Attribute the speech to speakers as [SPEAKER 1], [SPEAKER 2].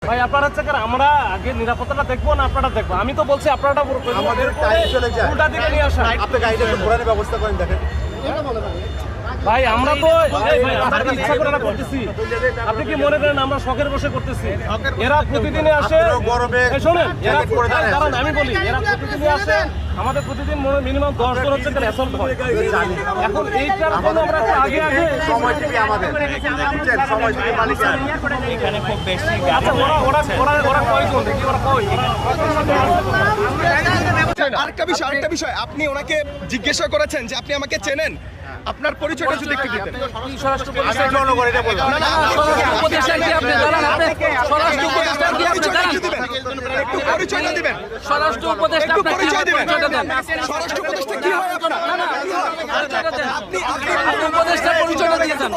[SPEAKER 1] ভাই আপনারা হচ্ছে আমরা আগে নিরাপত্তাটা দেখবো না আপনারা দেখবো? আমি তো বলছি আপনারা
[SPEAKER 2] আমাদের টাইম চলে যায়,
[SPEAKER 1] উল্টা দিকে নিয়ে আসা।
[SPEAKER 2] আপনি গাড়িটা একটু ঘোরানোর ব্যবস্থা করেন দেখেন।
[SPEAKER 1] ভাই আমরা তো আমরা কি ইচ্ছা করে না করতেছি? আপনি কি মনে করেন আমরা শখের বসে করতেছি? এরা প্রতিদিনে আসে, এই শোনেন, এরা কারণ আমি বলি এরা প্রতিদিনে আসে, আমাদের প্রতিদিন মিনিমাম 10 জন হচ্ছে অ্যাসল্ট হয়। এখন এইটার জন্য আমরা একটু আগে আগে
[SPEAKER 2] সময় টিভি আমাদের সময় টিভি মালিক
[SPEAKER 3] এখানে খুব বেশি
[SPEAKER 1] আচ্ছা ওরা কয়জন দেখি ওরা কয়
[SPEAKER 4] আরেকটা বিষয় আপনি ওনাকে জিজ্ঞাসা করেছেন যে আপনি আমাকে চেনেন, আপনার পরিচয়টা যদি একটু দিতেন। একটু পরিচয়টা দিবেন,
[SPEAKER 3] স্বরাষ্ট্র উপদেষ্টা
[SPEAKER 4] একটু পরিচয় দিবেন।
[SPEAKER 3] স্বরাষ্ট্র
[SPEAKER 4] উপদেষ্টা কি হয় আপনার?
[SPEAKER 3] উপদেষ্টা পরিচয়টা দিয়েছেন।